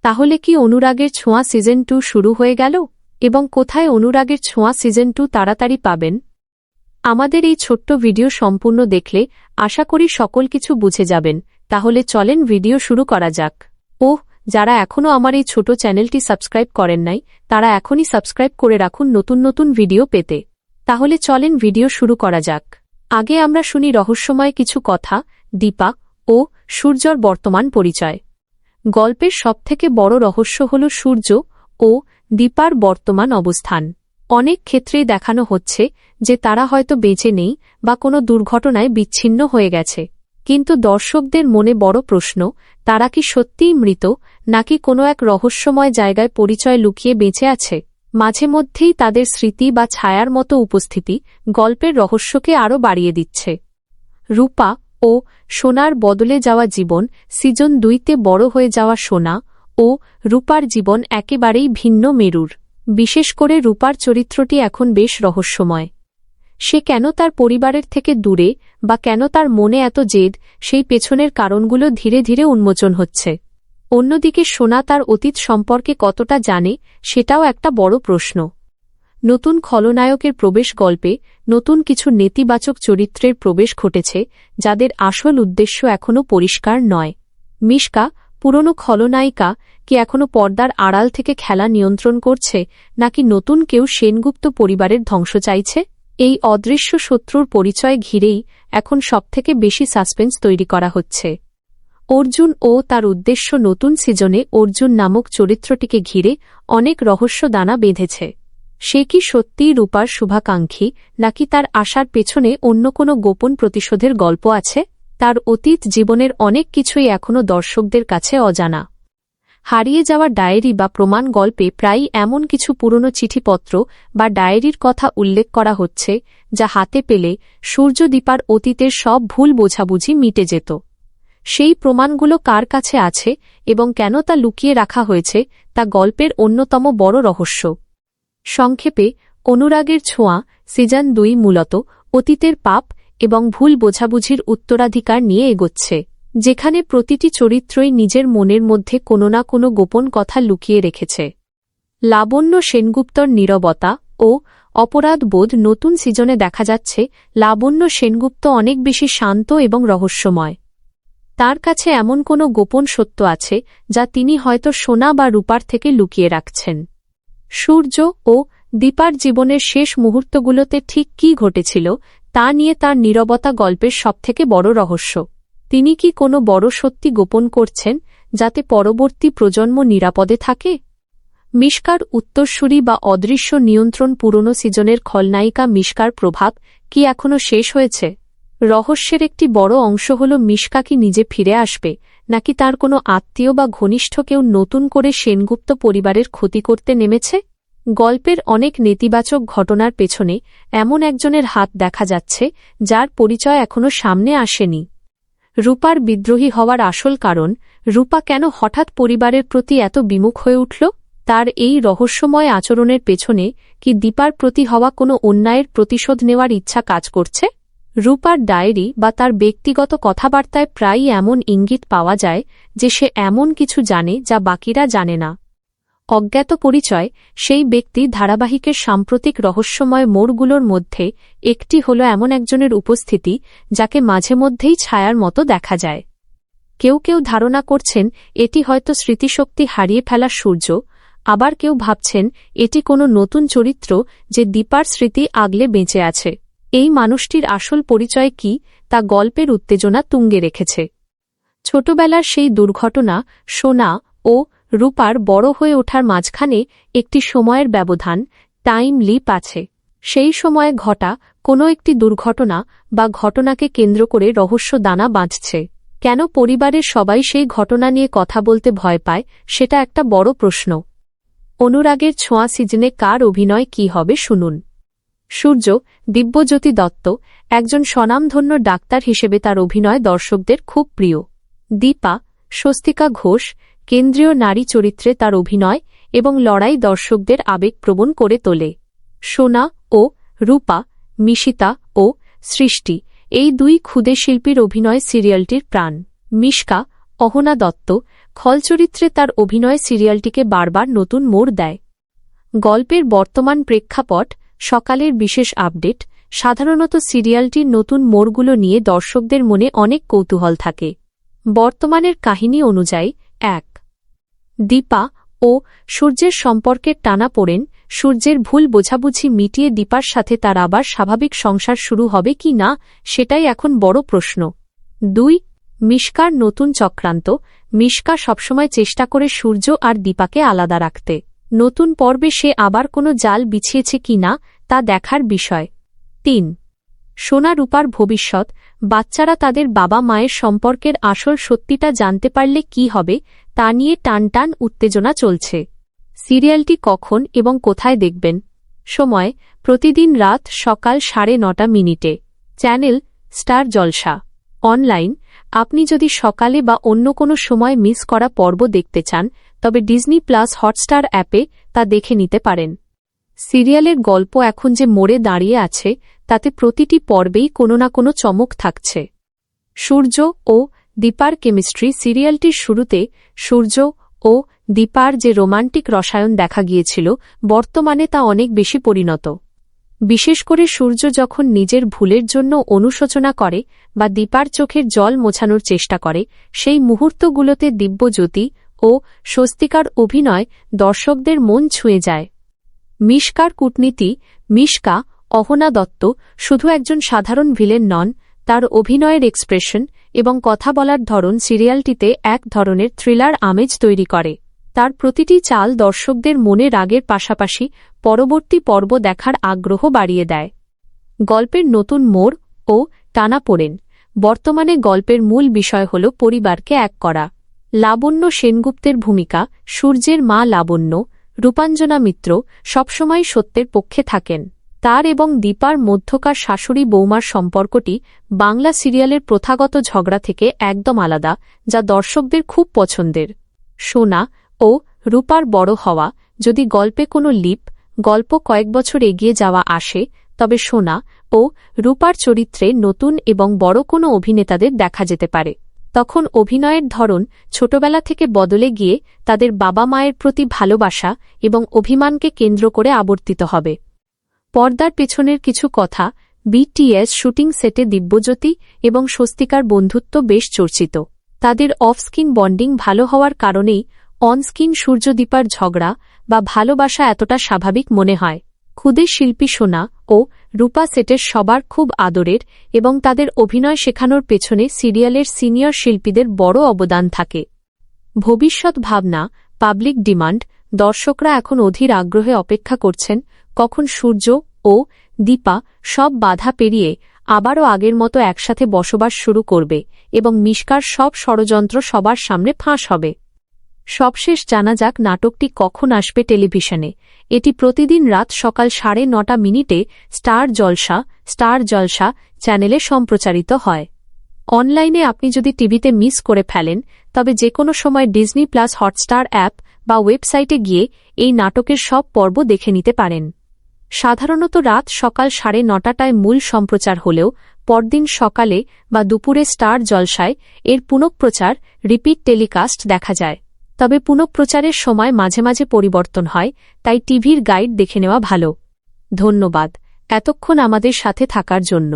তাহলে কি অনুরাগের ছোঁয়া সিজন 2 শুরু হয়ে গেল? এবং কোথায় অনুরাগের ছোঁয়া সিজন 2 তাড়াতাড়ি পাবেন? আমাদের এই ছোট্ট ভিডিও সম্পূর্ণ দেখলে আশা করি সকল কিছু বুঝে যাবেন। তাহলে চলেন ভিডিও শুরু করা যাক। যারা এখনও আমার এই ছোট চ্যানেলটি সাবস্ক্রাইব করেন নাই, তারা এখনই সাবস্ক্রাইব করে রাখুন নতুন নতুন ভিডিও পেতে। তাহলে চলেন ভিডিও শুরু করা যাক। আগে আমরা শুনি রহস্যময় কিছু কথা, দীপা ও সূর্যর বর্তমান পরিচয়। গল্পের সবথেকে বড় রহস্য হল সূর্য ও দীপার বর্তমান অবস্থান। অনেক ক্ষেত্রেই দেখানো হচ্ছে যে তারা হয়তো বেঁচে নেই বা কোনো দুর্ঘটনায় বিচ্ছিন্ন হয়ে গেছে, কিন্তু দর্শকদের মনে বড় প্রশ্ন, তারা কি সত্যিই মৃত নাকি কোনো এক রহস্যময় জায়গায় পরিচয় লুকিয়ে বেঁচে আছে? মাঝে মধ্যেই তাদের স্মৃতি বা ছায়ার মতো উপস্থিতি গল্পের রহস্যকে আরও বাড়িয়ে দিচ্ছে। রূপা ও সোনার বদলে যাওয়া জীবন সিজন 2তে বড় হয়ে যাওয়া সোনা ও রূপার জীবন একেবারেই ভিন্ন মেরুর। বিশেষ করে রূপার চরিত্রটি এখন বেশ রহস্যময়। সে কেন তার পরিবারের থেকে দূরে বা কেন তার মনে এত জেদ, সেই পেছনের কারণগুলো ধীরে ধীরে উন্মোচন হচ্ছে। অন্যদিকে সোনা তার অতীত সম্পর্কে কতটা জানে সেটাও একটা বড় প্রশ্ন। নতুন খলনায়কের প্রবেশ গল্পে নতুন কিছু নেতিবাচক চরিত্রের প্রবেশ ঘটেছে, যাদের আসল উদ্দেশ্য এখনও পরিষ্কার নয়। মিশকা, পুরনো খলনায়িকা, কি এখনও পর্দার আড়াল থেকে খেলা নিয়ন্ত্রণ করছে, নাকি নতুন কেউ সেনগুপ্ত পরিবারের ধ্বংস চাইছে? এই অদৃশ্য শত্রুর পরিচয় ঘিরেই এখন সবথেকে বেশি সাসপেন্স তৈরি করা হচ্ছে। অর্জুন ও তার উদ্দেশ্য। নতুন সিজনে অর্জুন নামক চরিত্রটিকে ঘিরে অনেক রহস্য দানা বেঁধেছে। সে কি সত্যিই রূপার শুভাকাঙ্ক্ষী, নাকি তার আশার পেছনে অন্য কোনো গোপন প্রতিশোধের গল্প আছে? তার অতীত জীবনের অনেক কিছুই এখনও দর্শকদের কাছে অজানা। হারিয়ে যাওয়া ডায়েরি বা প্রমাণ গল্পে প্রায়ই এমন কিছু পুরনো চিঠিপত্র বা ডায়েরির কথা উল্লেখ করা হচ্ছে, যা হাতে পেলে সূর্যদীপার অতীতের সব ভুল বোঝাবুঝি মিটে যেত। সেই প্রমাণগুলো কার কাছে আছে এবং কেন তা লুকিয়ে রাখা হয়েছে, তা গল্পের অন্যতম বড় রহস্য। সংক্ষেপে, অনুরাগের ছোঁয়া সিজন 2 মূলত অতীতের পাপ এবং ভুল বোঝাবুঝির উত্তরাধিকার নিয়ে এগোচ্ছে, যেখানে প্রতিটি চরিত্রই নিজের মনের মধ্যে কোনো না কোনো গোপন কথা লুকিয়ে রেখেছে। লাবণ্য সেনগুপ্তর নীরবতা ও অপরাধবোধ। নতুন সিজনে দেখা যাচ্ছে লাবণ্য সেনগুপ্ত অনেক বেশি শান্ত এবং রহস্যময়। তার কাছে এমন কোনো গোপন সত্য আছে যা তিনি হয়তো সোনা বা রূপার থেকে লুকিয়ে রাখছেন। সূর্য ও দীপার জীবনের শেষ মুহূর্তগুলোতে ঠিক কী ঘটেছিল তা নিয়ে তার নীরবতা গল্পের সবথেকে বড় রহস্য। তিনি কি কোনো বড় সত্যি গোপন করছেন, যাতে পরবর্তী প্রজন্ম নিরাপদে থাকে? মিশকার উত্তরসূরি বা অদৃশ্য নিয়ন্ত্রণ। পুরনো সিজনের খলনায়িকা মিশকার প্রভাব কি এখনও শেষ হয়েছে? রহস্যের একটি বড় অংশ হল মিশকা কি নিজে ফিরে আসবে, নাকি তার কোনো আত্মীয় বা ঘনিষ্ঠ কেউ নতুন করে সেনগুপ্ত পরিবারের ক্ষতি করতে নেমেছে? গল্পের অনেক নেতিবাচক ঘটনার পেছনে এমন একজনের হাত দেখা যাচ্ছে, যার পরিচয় এখনও সামনে আসেনি। রূপার বিদ্রোহী হওয়ার আসল কারণ। রূপা কেন হঠাৎ পরিবারের প্রতি এত বিমুখ হয়ে উঠল? তার এই রহস্যময় আচরণের পেছনে কি দীপার প্রতি হওয়া কোনো অন্যায়ের প্রতিশোধ নেওয়ার ইচ্ছা কাজ করছে? রূপার ডায়েরি বা তার ব্যক্তিগত কথাবার্তায় প্রায়ই এমন ইঙ্গিত পাওয়া যায় যে সে এমন কিছু জানে যা বাকিরা জানে না। অজ্ঞাত পরিচয়। সেই ব্যক্তি ধারাবাহিকের সাম্প্রতিক রহস্যময় মোড়গুলোর মধ্যে একটি হল এমন একজনের উপস্থিতি, যাকে মাঝে মধ্যেই ছায়ার মতো দেখা যায়। কেউ কেউ ধারণা করছেন এটি হয়তো স্মৃতিশক্তি হারিয়ে ফেলা সূর্য, আবার কেউ ভাবছেন এটি কোনো নতুন চরিত্র যে দীপার স্মৃতি আগলে বেঁচে আছে। এই মানুষটির আসল পরিচয় কি, তা গল্পের উত্তেজনা তুঙ্গে রেখেছে। ছোটবেলার সেই দুর্ঘটনা, সোনা ও রূপার বড় হয়ে ওঠার মাঝখানে একটি সময়ের ব্যবধান, টাইম লিপ আছে। সেই সময়ে ঘটা কোনো একটি দুর্ঘটনা বা ঘটনাকে কেন্দ্র করে রহস্য দানা বাঁধছে। কেন পরিবারের সবাই সেই ঘটনা নিয়ে কথা বলতে ভয় পায়, সেটা একটা বড় প্রশ্ন। অনুরাগের ছোঁয়া সিজনে কার অভিনয় কী হবে শুনুন। সূর্য, দিব্যজ্যোতি দত্ত, একজন স্বনামধন্য ডাক্তার হিসেবে তার অভিনয় দর্শকদের খুব প্রিয়। দীপা, স্বস্তিকা ঘোষ, কেন্দ্রীয় নারী চরিত্রে তার অভিনয় এবং লড়াই দর্শকদের আবেগপ্রবণ করে তোলে। সোনা ও রূপা, মিশিতা ও সৃষ্টি, এই দুই ক্ষুদে শিল্পীর অভিনয় সিরিয়ালটির প্রাণ। মিশকা, অহনা দত্ত, খল চরিত্রে তার অভিনয় সিরিয়ালটিকে বারবার নতুন মোড় দেয়। গল্পের বর্তমান প্রেক্ষাপট, সকালের বিশেষ আপডেট, সাধারণত সিরিয়ালটির নতুন মোড়গুলো নিয়ে দর্শকদের মনে অনেক কৌতূহল থাকে। বর্তমানের কাহিনী অনুযায়ী ১. দীপা ও সূর্যের সম্পর্কের টানাপোড়েন, সূর্যের ভুল বোঝাবুঝি মিটিয়ে দীপার সাথে তার আবার স্বাভাবিক সংসার শুরু হবে কি না সেটাই এখন বড় প্রশ্ন। ২. মিশকার নতুন চক্রান্ত, মিশকা সবসময় চেষ্টা করে সূর্য আর দীপাকে আলাদা রাখতে। নতুন পর্বে সে আবার কোনো জাল বিছিয়েছে কি না তা দেখার বিষয়। ৩. সোনা রূপার ভবিষ্যৎ, বাচ্চারা তাদের বাবা মায়ের সম্পর্কের আসল সত্যিটা জানতে পারলে কি হবে তা নিয়ে টানটান উত্তেজনা চলছে। সিরিয়ালটি কখন এবং কোথায় দেখবেন? সময় প্রতিদিন রাত সকাল 9:30 চ্যানেল স্টার জলসা। অনলাইন আপনি যদি সকালে বা অন্য কোনো সময় মিস করা পর্ব দেখতে চান তবে ডিজনি প্লাস হটস্টার অ্যাপে তা দেখে নিতে পারেন। সিরিয়ালের গল্প এখন যে মোড়ে দাঁড়িয়ে আছে তাতে প্রতিটি পর্বেই কোনো না কোনো চমক থাকছে। সূর্য ও দীপার কেমিস্ট্রি, সিরিয়ালটির শুরুতে সূর্য ও দীপার যে রোমান্টিক রসায়ন দেখা গিয়েছিল বর্তমানে তা অনেক বেশি পরিণত। বিশেষ করে সূর্য যখন নিজের ভুলের জন্য অনুশোচনা করে বা দীপার চোখের জল মোছানোর চেষ্টা করে, সেই মুহূর্তগুলোতে দিব্যজ্যোতি ও স্বস্তিকার অভিনয় দর্শকদের মন ছুঁয়ে যায়। মিশকার কূটনীতি, মিশকা অহনা দত্ত শুধু একজন সাধারণ ভিলেন নন, তার অভিনয়ের এক্সপ্রেশন এবং কথা বলার ধরন সিরিয়ালটিতে এক ধরনের থ্রিলার আমেজ তৈরি করে। তার প্রতিটি চাল দর্শকদের মনে রাগের পাশাপাশি পরবর্তী পর্ব দেখার আগ্রহ বাড়িয়ে দেয়। গল্পের নতুন মোড় ও টানাপোড়েন, বর্তমানে গল্পের মূল বিষয় হল পরিবারকে এক করা। লাবণ্য সেনগুপ্তের ভূমিকা, সূর্যের মা লাবণ্য, রূপাঞ্জনা মিত্র সবসময় সত্যের পক্ষে থাকেন। তার এবং দীপার মধ্যকার শাশুড়ি বৌমার সম্পর্কটি বাংলা সিরিয়ালের প্রথাগত ঝগড়া থেকে একদম আলাদা, যা দর্শকদের খুব পছন্দের। সোনা ও রূপার বড় হওয়া, যদি গল্পে কোনো গল্প কয়েক বছর এগিয়ে যাওয়া আসে তবে সোনা ও রূপার চরিত্রে নতুন এবং বড় কোনো অভিনেতাদের দেখা যেতে পারে। তখন অভিনয়ের ধরন ছোটবেলা থেকে বদলে গিয়ে তাদের বাবা মায়ের প্রতি ভালোবাসা এবং অভিমানকে কেন্দ্র করে আবর্তিত হবে। পর্দার পেছনের কিছু কথা, বিটিএস শুটিং সেটে দিব্যজ্যোতি এবং স্বস্তিকার বন্ধুত্ব বেশ চর্চিত। তাদের অফ স্ক্রিন বন্ডিং ভালো হওয়ার কারণেই অনস্ক্রিন সূর্যদীপার ঝগড়া বা ভালোবাসা এতটা স্বাভাবিক মনে হয়। খুদে শিল্পী সোনা ও রূপা সেটের সবার খুব আদরের এবং তাদের অভিনয় শেখানোর পেছনে সিরিয়ালের সিনিয়র শিল্পীদের বড় অবদান থাকে। ভবিষ্যৎ ভাবনা, পাবলিক ডিমান্ড, দর্শকরা এখন অধীর আগ্রহে অপেক্ষা করছেন কখন সূর্য ও দীপা সব বাধা পেরিয়ে আবারও আগের মতো একসাথে বসবাস শুরু করবে এবং মিশকার সব ষড়যন্ত্র সবার সামনে ফাঁস হবে। সবশেষ জানা যাক নাটকটি কখন আসবে টেলিভিশনে। এটি প্রতিদিন রাত সকাল 9:30 স্টার জলসা চ্যানেলে সম্প্রচারিত হয়। অনলাইনে আপনি যদি টিভিতে মিস করে ফেলেন তবে যে কোনো সময় ডিজনি প্লাস হটস্টার অ্যাপ বা ওয়েবসাইটে গিয়ে এই নাটকের সব পর্ব দেখে নিতে পারেন। সাধারণত রাত সকাল 9:30টায় মূল সম্প্রচার হলেও পরদিন সকালে বা দুপুরে স্টার জলসায় এর পুনঃপ্রচার রিপিট টেলিকাস্ট দেখা যায়। তবে পুনঃপ্রচারের সময় মাঝে মাঝে পরিবর্তন হয়, তাই টিভির গাইড দেখে নেওয়া ভালো। ধন্যবাদ এতক্ষণ আমাদের সাথে থাকার জন্য।